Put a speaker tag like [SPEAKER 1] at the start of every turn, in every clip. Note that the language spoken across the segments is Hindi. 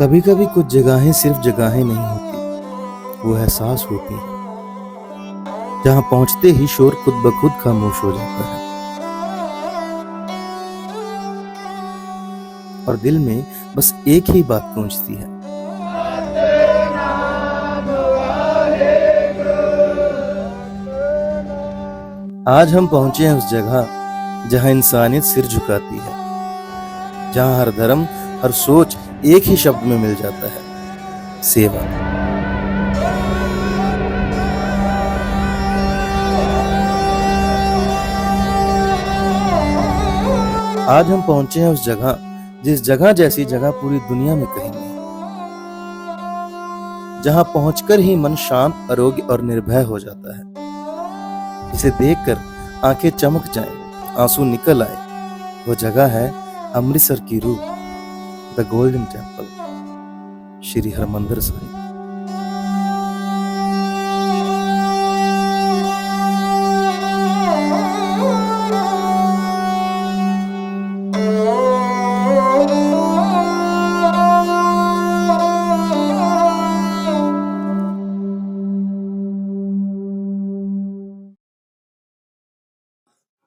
[SPEAKER 1] कभी कभी कुछ जगहें सिर्फ जगहें नहीं होती, वो एहसास होती हैं जहां पहुंचते ही शोर खुद ब खुद खामोश हो जाता है और दिल में बस एक ही बात गूंजती है। आज हम पहुंचे हैं उस जगह जहां इंसानियत सिर झुकाती है, जहां हर धर्म हर सोच एक ही शब्द में मिल जाता है, सेवा। आज हम पहुंचे हैं उस जगह, जिस जगह जैसी जगह पूरी दुनिया में कहीं नहीं, जहां पहुंचकर ही मन शांत, आरोग्य और निर्भय हो जाता है, जिसे देखकर आंखें चमक जाएं, आंसू निकल आए। वो जगह है अमृतसर की रूह, the Golden Temple, Shri Harmandir Sahib.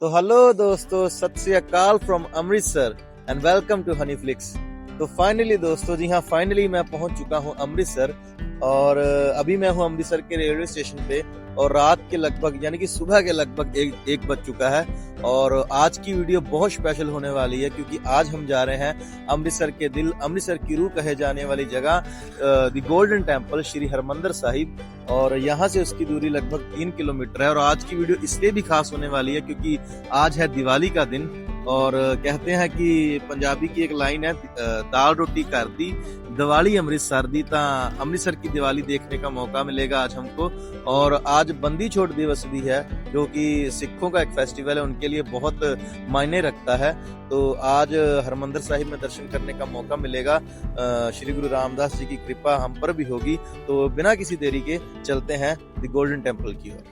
[SPEAKER 1] तो हेलो दोस्तों, Sat Shri Akal from Amritsar and welcome to Honey Flicks. तो फाइनली दोस्तों, जी हाँ, फाइनली मैं पहुंच चुका हूं अमृतसर और अभी मैं हूं अमृतसर के रेलवे स्टेशन पे और रात के लगभग यानी कि सुबह के लगभग एक बज चुका है। और आज की वीडियो बहुत स्पेशल होने वाली है क्योंकि आज हम जा रहे हैं अमृतसर के दिल, अमृतसर की रूह कहे जाने वाली जगह the Golden Temple, Shri Harmandir Sahib. और यहाँ से उसकी दूरी लगभग 3 किलोमीटर है। और आज की वीडियो इसलिए भी खास होने वाली है क्योंकि आज है दिवाली का दिन और कहते हैं कि पंजाबी की एक लाइन है, दाल रोटी कर दी दिवाली अमृतसर दी, ता अमृतसर की दिवाली देखने का मौका मिलेगा आज हमको। और आज बंदी छोड़ दिवस भी है जो कि सिखों का एक फेस्टिवल है, उनके लिए बहुत मायने रखता है। तो आज हरमंदिर साहिब में दर्शन करने का मौका मिलेगा, श्री गुरु रामदास जी की कृपा हम पर भी होगी। तो बिना किसी देरी के चलते हैं द गोल्डन टेम्पल की ओर।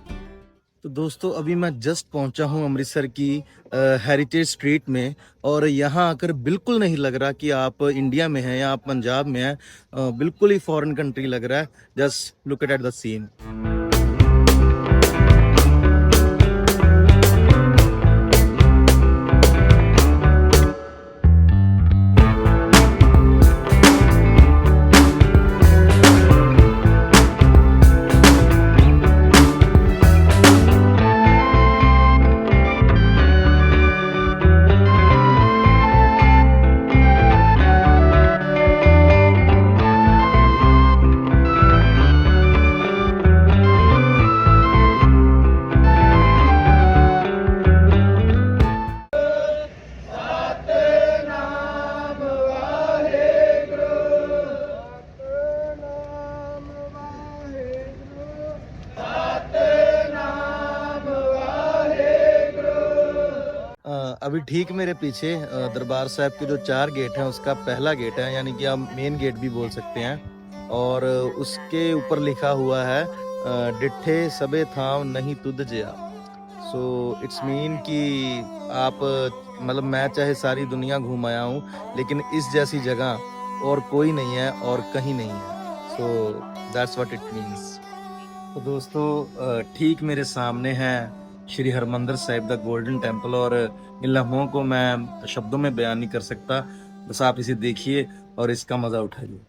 [SPEAKER 1] तो दोस्तों, अभी मैं जस्ट पहुंचा हूं अमृतसर की हेरिटेज स्ट्रीट में और यहाँ आकर बिल्कुल नहीं लग रहा कि आप इंडिया में हैं या आप पंजाब में हैं। बिल्कुल ही फॉरेन कंट्री लग रहा है। Just look at the scene. अभी ठीक मेरे पीछे दरबार साहब के जो 4 गेट हैं उसका पहला गेट है, यानी कि आप मेन गेट भी बोल सकते हैं। और उसके ऊपर लिखा हुआ है डिठे सबे थाव नहीं तुद जया। सो इट्स मीन कि आप मतलब मैं चाहे सारी दुनिया घूम आया हूँ लेकिन इस जैसी जगह और कोई नहीं है और कहीं नहीं है। So that's what it means. तो दोस्तों, ठीक मेरे सामने है Shri Harmandir Sahib the Golden temple और इन लम्हों को मैं शब्दों में बयान नहीं कर सकता। बस आप इसे देखिए और इसका मजा उठाइए।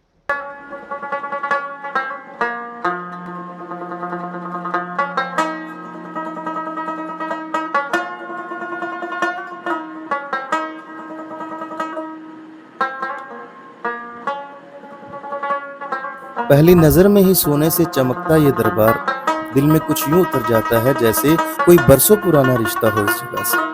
[SPEAKER 1] पहली नजर में ही सोने से चमकता ये दरबार दिल में कुछ यूं उतर जाता है जैसे कोई बरसों पुराना रिश्ता हो इस जगह से।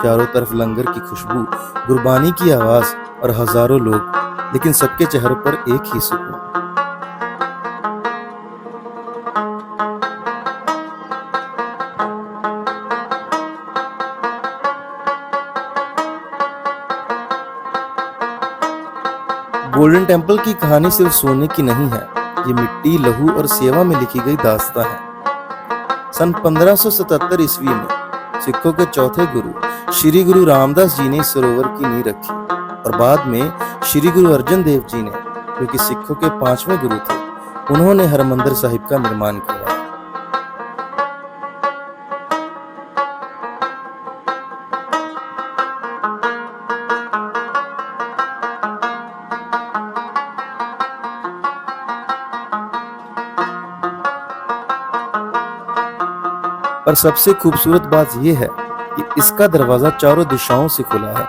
[SPEAKER 1] चारों तरफ लंगर की खुशबू, गुरबानी की आवाज और हजारों लोग, लेकिन सबके चेहरों पर एक ही सुकून। गोल्डन टेम्पल की कहानी सिर्फ सोने की नहीं है, ये मिट्टी, लहू और सेवा में लिखी गई दास्तां है। सन 1577 ईस्वी में
[SPEAKER 2] सिखों के चौथे गुरु श्री गुरु रामदास जी ने इस सरोवर की नींव रखी और बाद में श्री गुरु अर्जन देव जी ने, जो कि सिखों के 5वें गुरु थे, उन्होंने हरमंदिर साहिब का निर्माण किया। पर सबसे खूबसूरत बात यह है कि इसका दरवाजा चारों दिशाओं से खुला है।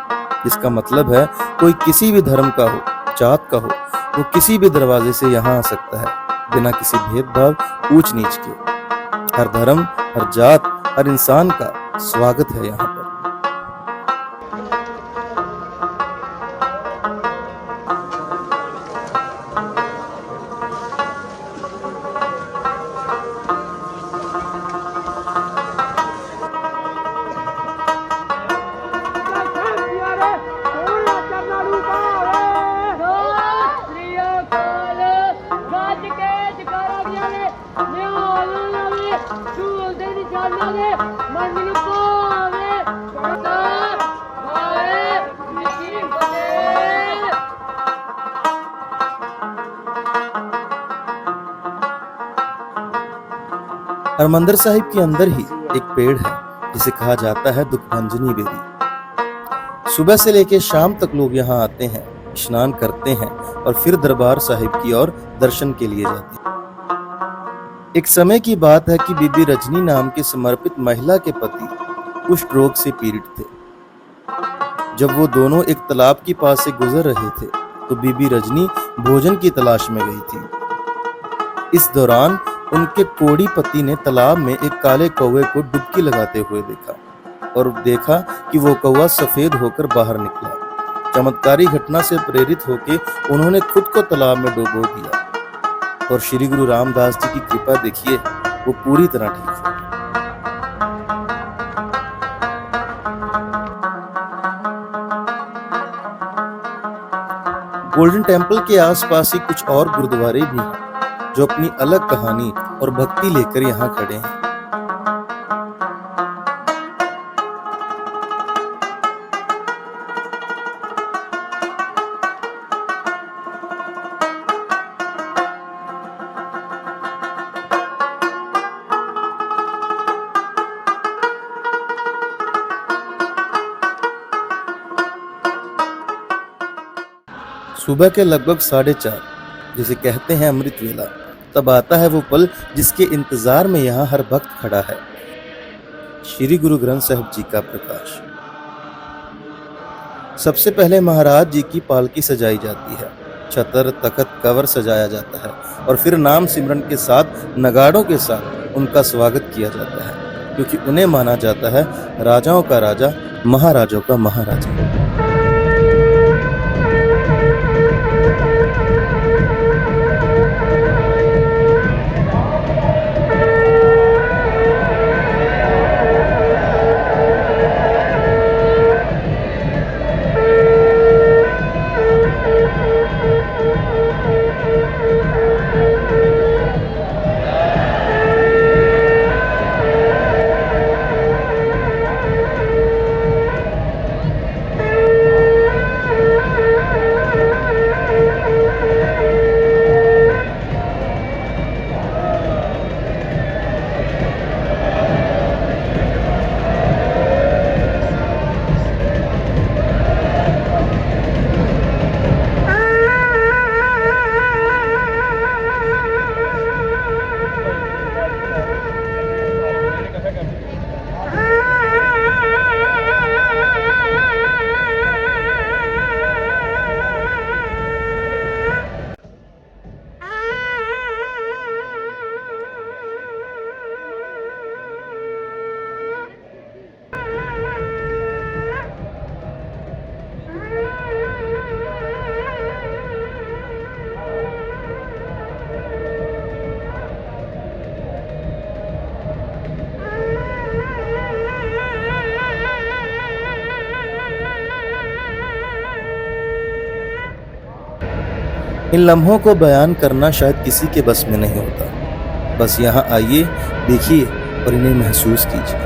[SPEAKER 2] इसका मतलब है कोई किसी भी धर्म का हो, जात का हो, वो किसी भी दरवाजे से यहाँ आ सकता है बिना किसी भेदभाव, ऊंच नीच के। हर धर्म, हर जात, हर इंसान का स्वागत है यहाँ पर। हरमंदिर साहिब के अंदर ही एक पेड़ है जिसे कहा जाता है दुखभंजनी बेरी। सुबह से लेकर शाम तक लोग यहाँ आते हैं, स्नान करते हैं और फिर दरबार साहिब की ओर दर्शन के लिए जाते हैं। एक समय की बात है कि बीबी रजनी नाम की समर्पित महिला के पति कुष्ठ रोग से पीड़ित थे। जब वो दोनों एक तालाब के पास से गुजर रहे थे तो बीबी रजनी भोजन की तलाश में गई थी। इस दौरान उनके कोड़ी पति ने तालाब में एक काले कौवे को डुबकी लगाते हुए देखा और देखा कि वो कौवा सफेद होकर बाहर निकला। चमत्कारी घटना से प्रेरित होकर उन्होंने खुद को तालाब में डुबो दिया और श्री गुरु रामदास जी की कृपा देखिए, वो पूरी तरह ठीक हो। गोल्डन टेम्पल के आसपास ही कुछ और गुरुद्वारे भी हैं जो अपनी अलग कहानी और भक्ति लेकर यहाँ खड़े हैं। सुबह के लगभग 4:30, जिसे कहते हैं अमृत वेला, तब आता है वो पल जिसके इंतजार में यहाँ हर भक्त खड़ा है, श्री गुरु ग्रंथ साहिब जी का प्रकाश। सबसे पहले महाराज जी की पालकी सजाई जाती है, छतर, तखत, कवर सजाया जाता है और फिर नाम सिमरन के साथ, नगाड़ों के साथ उनका स्वागत किया जाता है, क्योंकि उन्हें माना जाता है राजाओं का राजा, महाराजों का महाराजा। इन लम्हों को बयान करना शायद किसी के बस में नहीं होता। बस यहाँ आइए, देखिए और इन्हें महसूस कीजिए।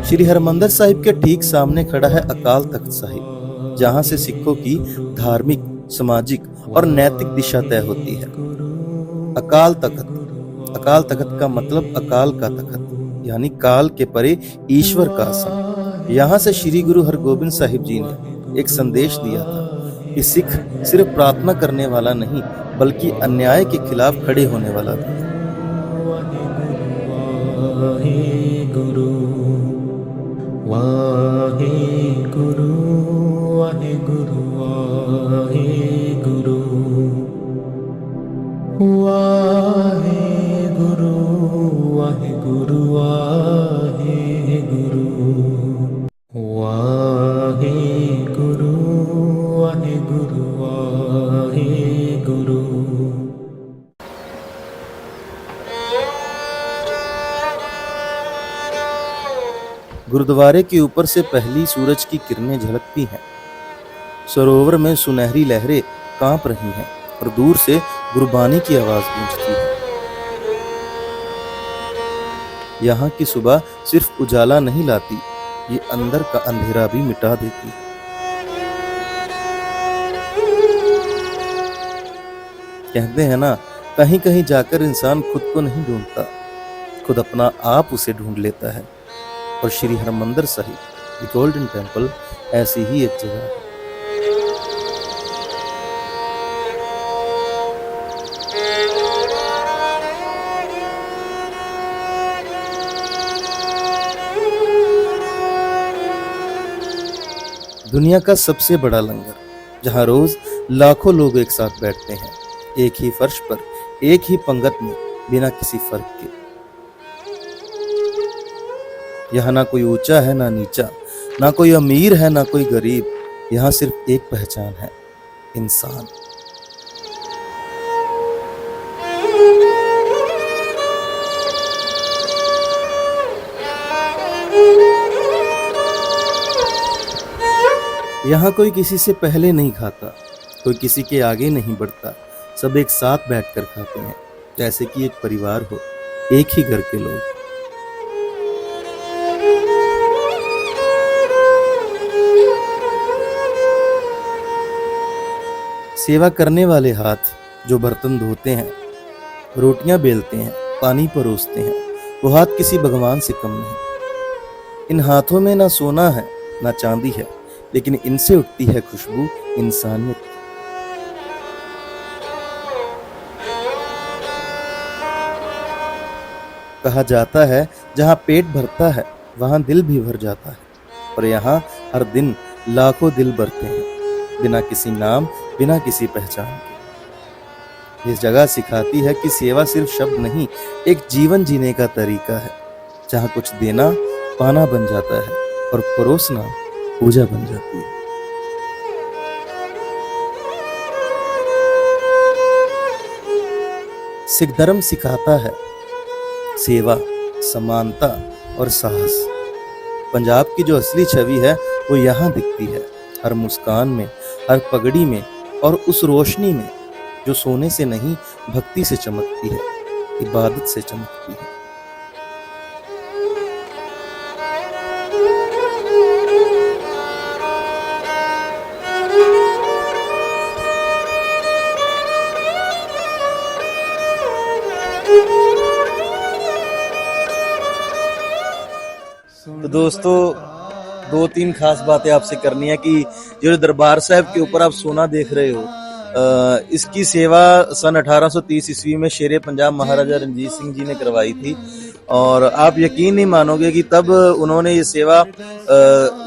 [SPEAKER 2] श्री हरमंदिर साहिब के ठीक सामने खड़ा है अकाल तख्त साहिब, जहां से सिखों की धार्मिक, सामाजिक और नैतिक दिशा तय होती है। अकाल तख्त का मतलब अकाल का तख्त, यानी काल के परे ईश्वर का आसन। यहाँ से श्री गुरु हरगोबिंद साहिब जी ने एक संदेश दिया था कि सिख सिर्फ प्रार्थना करने वाला नहीं, बल्कि अन्याय के खिलाफ खड़े होने वाला भी है। गुरुद्वारे के ऊपर से पहली सूरज की किरणें झलकती हैं। सरोवर में सुनहरी लहरें कांप रही हैं और दूर से गुरबानी की आवाज गूंजती है। यहाँ की सुबह सिर्फ उजाला नहीं लाती, ये अंदर का अंधेरा भी मिटा देती है। कहते हैं ना, कहीं कहीं जाकर इंसान खुद को नहीं ढूंढता, खुद अपना आप उसे ढूंढ लेता है। और Shri Harmandir Sahib, the Golden temple, ऐसी ही एक जगह है। दुनिया का सबसे बड़ा लंगर, जहां रोज लाखों लोग एक साथ बैठते हैं, एक ही फर्श पर, एक ही पंगत में, बिना किसी फर्क के। यहाँ ना कोई ऊंचा है ना नीचा, ना कोई अमीर है ना कोई गरीब, यहाँ सिर्फ एक पहचान है, इंसान। यहाँ कोई किसी से पहले नहीं खाता, कोई किसी के आगे नहीं बढ़ता, सब एक साथ बैठकर खाते हैं, जैसे कि एक परिवार हो, एक ही घर के लोग। सेवा करने वाले हाथ जो बर्तन धोते हैं, रोटियां बेलते हैं, पानी परोसते हैं, वो हाथ किसी भगवान से कम नहीं। इन हाथों में ना सोना है ना चांदी है, लेकिन इनसे उठती है खुशबू इंसानियत की। कहा जाता है, जहां पेट भरता है वहां दिल भी भर जाता है, और यहाँ हर दिन लाखों दिल भरते हैं, बिना किसी नाम, बिना किसी पहचान के। इस जगह सिखाती है कि सेवा सिर्फ शब्द नहीं, एक जीवन जीने का तरीका है, जहां कुछ देना पाना बन जाता है और परोसना पूजा बन जाती है। सिख धर्म सिखाता है सेवा, समानता और साहस। पंजाब की जो असली छवि है वो यहाँ दिखती है, हर मुस्कान में, हर पगड़ी में, और उस रोशनी में जो सोने से नहीं भक्ति से चमकती है, इबादत से चमकती है।
[SPEAKER 1] तो दोस्तों, दो तीन खास बातें आपसे करनी है कि जो दरबार साहब के ऊपर आप सोना देख रहे हो, इसकी सेवा सन 1830 ईस्वी में शेरे पंजाब महाराजा रणजीत सिंह जी ने करवाई थी। और आप यकीन नहीं मानोगे कि तब उन्होंने ये सेवा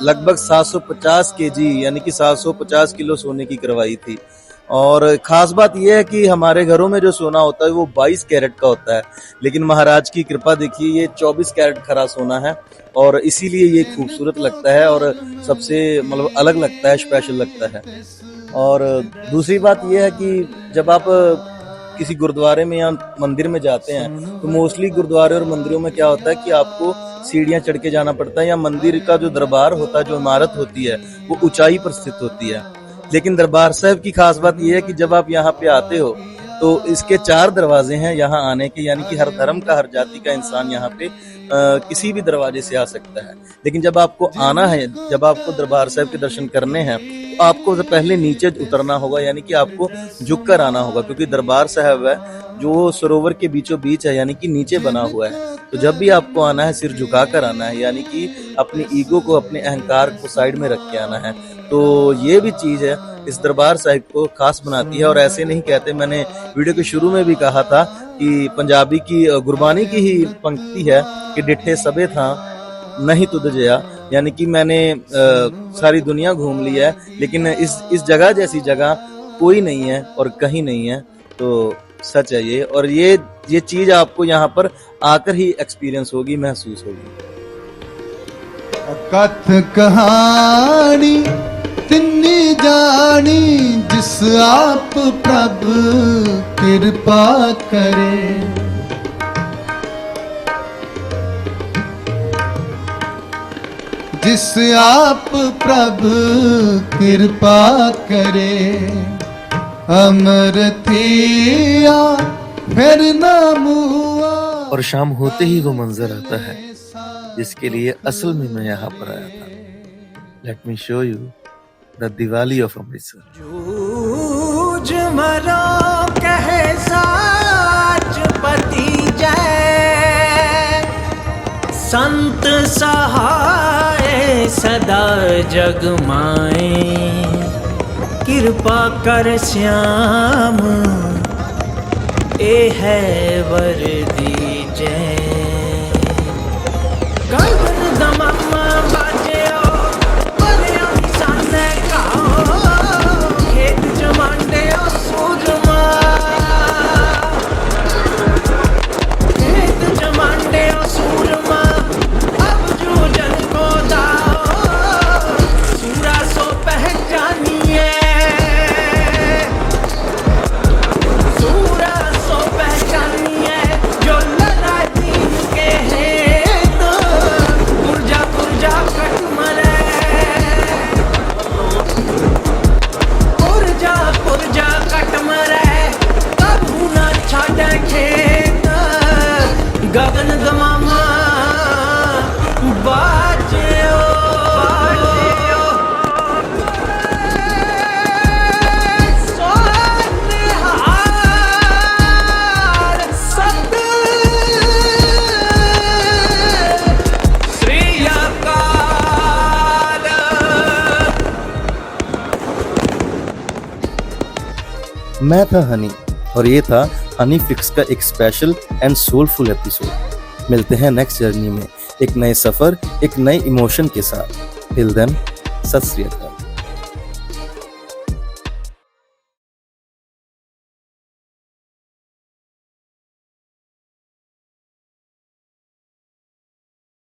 [SPEAKER 1] लगभग 750 केजी यानी कि 750 किलो सोने की करवाई थी। और खास बात यह है कि हमारे घरों में जो सोना होता है वो 22 कैरेट का होता है, लेकिन महाराज की कृपा देखिए, ये 24 कैरेट खरा सोना है, और इसीलिए ये खूबसूरत लगता है और सबसे मतलब अलग लगता है, स्पेशल लगता है। और दूसरी बात यह है कि जब आप किसी गुरुद्वारे में या मंदिर में जाते हैं तो मोस्टली गुरुद्वारे और मंदिरों में क्या होता है कि आपको सीढ़ियां चढ़ के जाना पड़ता है, या मंदिर का जो दरबार होता है, जो इमारत होती है, वो ऊंचाई पर स्थित होती है। लेकिन दरबार साहब की खास बात यह है कि जब आप यहाँ पे आते हो तो इसके 4 दरवाजे हैं यहाँ आने के, यानी कि हर धर्म का, हर जाति का इंसान यहाँ पे किसी भी दरवाजे से आ सकता है, लेकिन जब आपको आना है, जब आपको दरबार साहब के दर्शन करने हैं, तो आपको पहले नीचे उतरना होगा, यानी कि आपको झुक कर आना होगा, क्योंकि दरबार साहब है जो सरोवर के बीचों बीच है, यानी कि नीचे बना हुआ है। तो जब भी आपको आना है सिर झुका कर आना है, यानी कि अपनी ईगो को, अपने अहंकार को साइड में रख के आना है। तो ये भी चीज़ है इस दरबार साहिब को खास बनाती है। और ऐसे नहीं कहते, मैंने वीडियो के शुरू में भी कहा था कि पंजाबी की गुरबानी की ही पंक्ति है कि डिठे सबे था नहीं तुद जया, यानी कि मैंने सारी दुनिया घूम ली है, लेकिन इस जगह जैसी जगह कोई नहीं है और कहीं नहीं है। तो सच है ये, और ये चीज आपको यहाँ पर आकर ही एक्सपीरियंस होगी, महसूस होगी।
[SPEAKER 3] कथ कहानी तिन्नी जानी, जिस आप प्रभु कृपा करे। जिस आप प्रभु कृपा करे, अमर थिया फिर न मुआ।
[SPEAKER 2] और शाम होते ही वो मंजर आता है जिसके लिए असल में मैं यहाँ पर आया था। Let me show you the Diwali of Amritsar.
[SPEAKER 4] जूझ मरो कहे साच पति जय, संत सहाय सदा जग माए। कृपा कर श्याम ए है वर दीजै। गगन दमम बाजो बलिया साने गाओ, खेत जमांडे सूरमा, खेत जमांडे सूरमा। अब जो जन को दाओ, सूरा सो पहचानिए, सूरा सो पहचानिए। जो लड़ा दीन के हैं तो पुरजा पुरजा कट मरे, पुरजा पुरजा कट मरे। कबू ना छाड़े खेत, गगन दमामा बाजो बाजो।
[SPEAKER 2] मैं था हनी और ये था हनी फ्लिक्स का एक स्पेशल एंड सोलफुल एपिसोड। मिलते हैं नेक्स्ट जर्नी में एक नए सफर, एक नए इमोशन के साथ। टिल देन, सत श्री अकाल।